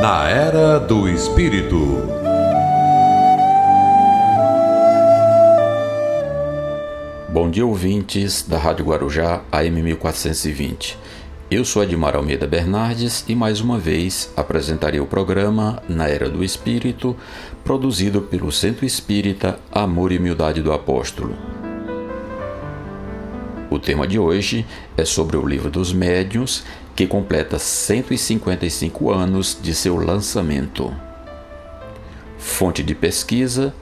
Na Era do Espírito. Bom dia, ouvintes da Rádio Guarujá AM 1420. Eu sou Edmar Almeida Bernardes e mais uma vez apresentarei o programa Na Era do Espírito, produzido pelo Centro Espírita Amor e Humildade do Apóstolo. O tema de hoje é sobre o Livro dos Médiuns, que completa 155 anos de seu lançamento. Fonte de pesquisa,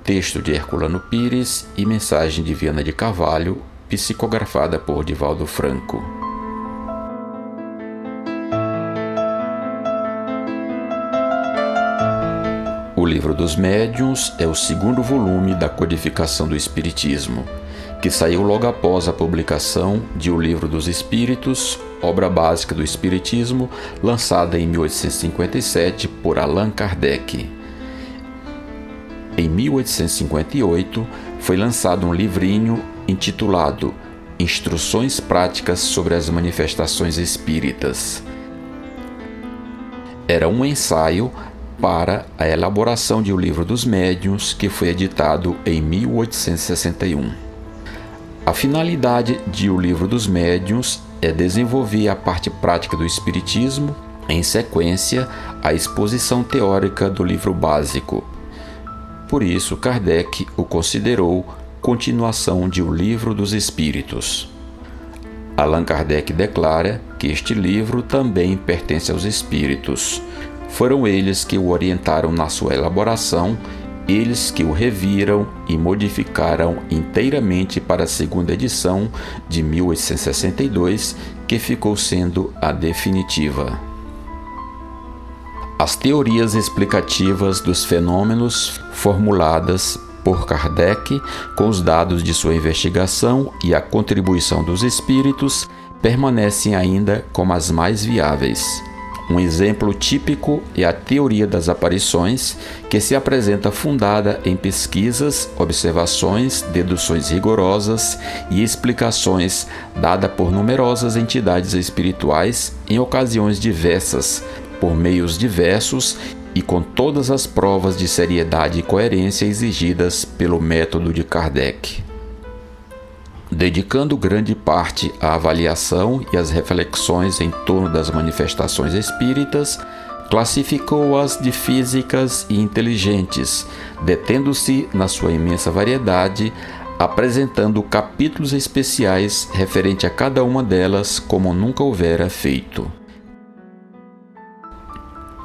texto de Herculano Pires e mensagem de Viana de Carvalho, psicografada por Divaldo Franco. O Livro dos Médiuns é o segundo volume da codificação do Espiritismo, que saiu logo após a publicação de O Livro dos Espíritos, obra básica do Espiritismo, lançada em 1857 por Allan Kardec. Em 1858, foi lançado um livrinho intitulado Instruções Práticas sobre as Manifestações Espíritas. Era um ensaio para a elaboração de O Livro dos Médiuns, que foi editado em 1861. A finalidade de O Livro dos Médiuns é desenvolver a parte prática do Espiritismo, em sequência à exposição teórica do livro básico. Por isso, Kardec o considerou continuação de O Livro dos Espíritos. Allan Kardec declara que este livro também pertence aos Espíritos. Foram eles que o orientaram na sua elaboração, eles que o reviram e modificaram inteiramente para a segunda edição de 1862, que ficou sendo a definitiva. As teorias explicativas dos fenômenos formuladas por Kardec, com os dados de sua investigação e a contribuição dos espíritos, permanecem ainda como as mais viáveis. Um exemplo típico é a teoria das aparições, que se apresenta fundada em pesquisas, observações, deduções rigorosas e explicações dadas por numerosas entidades espirituais em ocasiões diversas, por meios diversos e com todas as provas de seriedade e coerência exigidas pelo método de Kardec. Dedicando grande parte à avaliação e às reflexões em torno das manifestações espíritas, classificou-as de físicas e inteligentes, detendo-se na sua imensa variedade, apresentando capítulos especiais referente a cada uma delas como nunca houvera feito.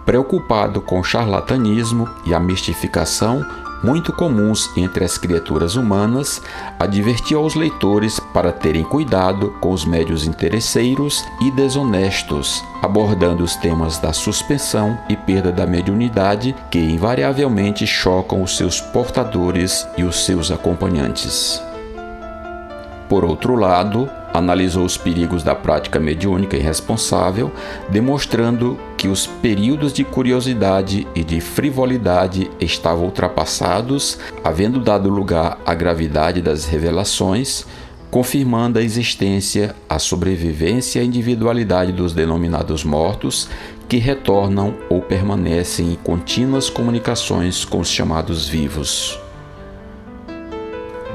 Preocupado com o charlatanismo e a mistificação, muito comuns entre as criaturas humanas, advertiu aos leitores para terem cuidado com os médiuns interesseiros e desonestos, abordando os temas da suspensão e perda da mediunidade que invariavelmente chocam os seus portadores e os seus acompanhantes. Por outro lado, analisou os perigos da prática mediúnica irresponsável, demonstrando que os períodos de curiosidade e de frivolidade estavam ultrapassados, havendo dado lugar à gravidade das revelações, confirmando a existência, a sobrevivência e a individualidade dos denominados mortos, que retornam ou permanecem em contínuas comunicações com os chamados vivos.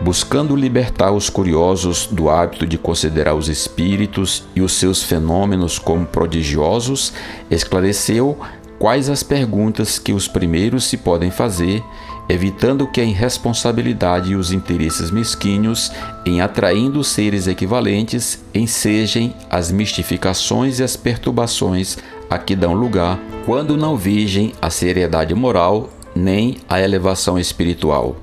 Buscando libertar os curiosos do hábito de considerar os espíritos e os seus fenômenos como prodigiosos, esclareceu quais as perguntas que os primeiros se podem fazer, evitando que a irresponsabilidade e os interesses mesquinhos em atraindo seres equivalentes ensejem as mistificações e as perturbações a que dão lugar, quando não vigem a seriedade moral nem a elevação espiritual.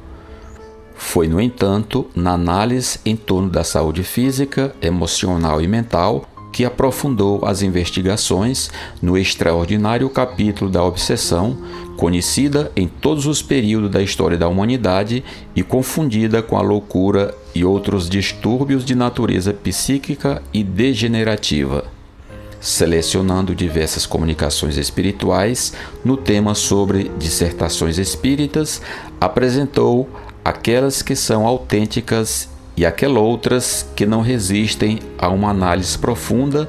Foi, no entanto, na análise em torno da saúde física, emocional e mental que aprofundou as investigações no extraordinário capítulo da obsessão, conhecida em todos os períodos da história da humanidade e confundida com a loucura e outros distúrbios de natureza psíquica e degenerativa. Selecionando diversas comunicações espirituais no tema sobre dissertações espíritas, apresentou aquelas que são autênticas e aquelas outras que não resistem a uma análise profunda,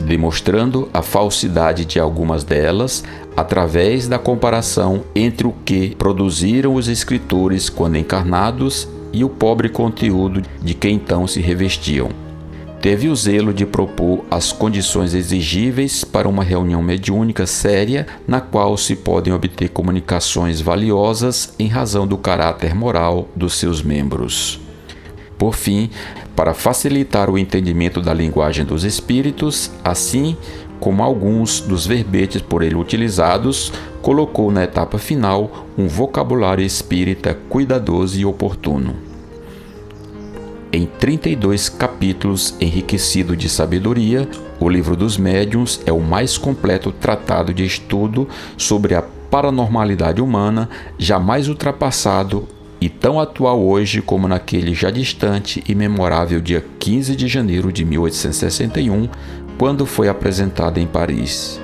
demonstrando a falsidade de algumas delas através da comparação entre o que produziram os escritores quando encarnados e o pobre conteúdo de que então se revestiam. Teve o zelo de propor as condições exigíveis para uma reunião mediúnica séria na qual se podem obter comunicações valiosas em razão do caráter moral dos seus membros. Por fim, para facilitar o entendimento da linguagem dos espíritos, assim como alguns dos verbetes por ele utilizados, colocou na etapa final um vocabulário espírita cuidadoso e oportuno. Em 32 capítulos enriquecido de sabedoria, o Livro dos Médiuns é o mais completo tratado de estudo sobre a paranormalidade humana jamais ultrapassado e tão atual hoje como naquele já distante e memorável dia 15 de janeiro de 1861, quando foi apresentado em Paris.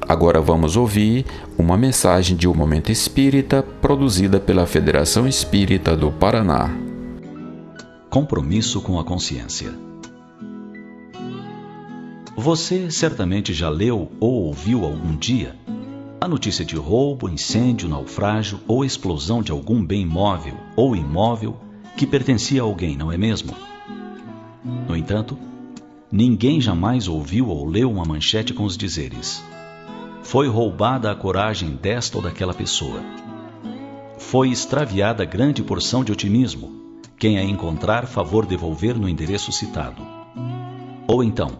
Agora vamos ouvir uma mensagem de Um Momento Espírita produzida pela Federação Espírita do Paraná. Compromisso com a consciência. Você certamente já leu ou ouviu algum dia a notícia de roubo, incêndio, naufrágio ou explosão de algum bem móvel ou imóvel que pertencia a alguém, não é mesmo? No entanto, ninguém jamais ouviu ou leu uma manchete com os dizeres: foi roubada a coragem desta ou daquela pessoa. Foi extraviada grande porção de otimismo. Quem a encontrar, favor devolver no endereço citado. Ou então,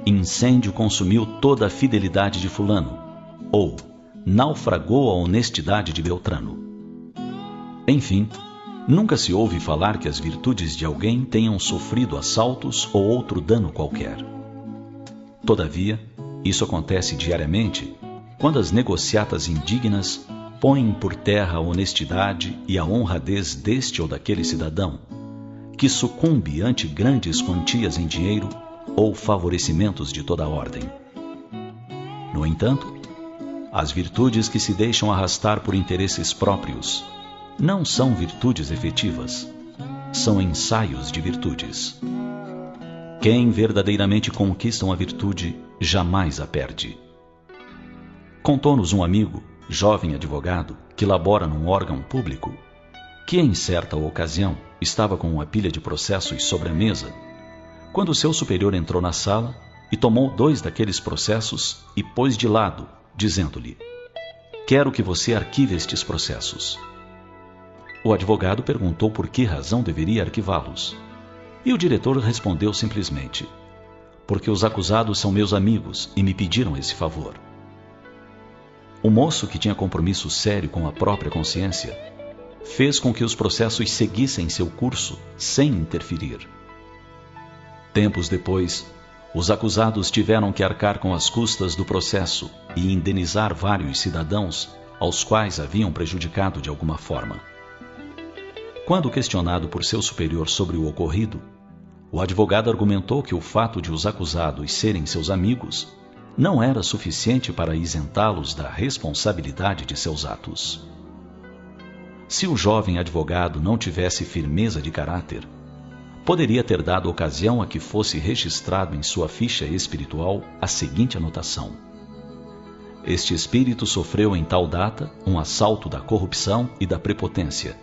incêndio consumiu toda a fidelidade de fulano. Ou, naufragou a honestidade de Beltrano. Enfim, nunca se ouve falar que as virtudes de alguém tenham sofrido assaltos ou outro dano qualquer. Todavia, isso acontece diariamente quando as negociatas indignas põem por terra a honestidade e a honradez deste ou daquele cidadão, que sucumbe ante grandes quantias em dinheiro ou favorecimentos de toda a ordem. No entanto, as virtudes que se deixam arrastar por interesses próprios não são virtudes efetivas, são ensaios de virtudes. Quem verdadeiramente conquista uma virtude jamais a perde. Contou-nos um amigo, jovem advogado, que labora num órgão público, que em certa ocasião estava com uma pilha de processos sobre a mesa, quando seu superior entrou na sala e tomou 2 daqueles processos e pôs de lado, dizendo-lhe: quero que você arquive estes processos. O advogado perguntou por que razão deveria arquivá-los. E o diretor respondeu simplesmente: porque os acusados são meus amigos e me pediram esse favor. O moço, que tinha compromisso sério com a própria consciência, fez com que os processos seguissem seu curso sem interferir. Tempos depois, os acusados tiveram que arcar com as custas do processo e indenizar vários cidadãos aos quais haviam prejudicado de alguma forma. Quando questionado por seu superior sobre o ocorrido, o advogado argumentou que o fato de os acusados serem seus amigos não era suficiente para isentá-los da responsabilidade de seus atos. Se o jovem advogado não tivesse firmeza de caráter, poderia ter dado ocasião a que fosse registrado em sua ficha espiritual a seguinte anotação: este espírito sofreu em tal data um assalto da corrupção e da prepotência,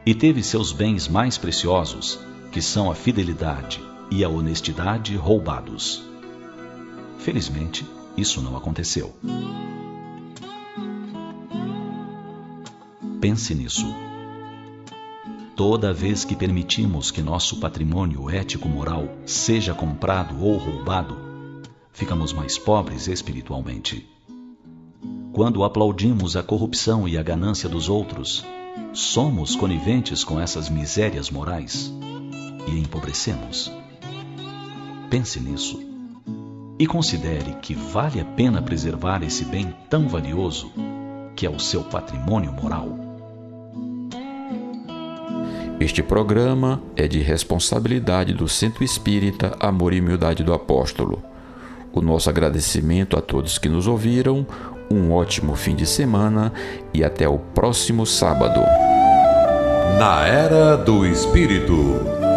e teve seus bens mais preciosos, que são a fidelidade e a honestidade, roubados. Felizmente, isso não aconteceu. Pense nisso. Toda vez que permitimos que nosso patrimônio ético-moral seja comprado ou roubado, ficamos mais pobres espiritualmente. Quando aplaudimos a corrupção e a ganância dos outros, somos coniventes com essas misérias morais e empobrecemos. Pense nisso e considere que vale a pena preservar esse bem tão valioso que é o seu patrimônio moral. Este programa é de responsabilidade do Centro Espírita Amor e Humildade do Apóstolo. O nosso agradecimento a todos que nos ouviram, um ótimo fim de semana e até o próximo sábado. Na Era do Espírito.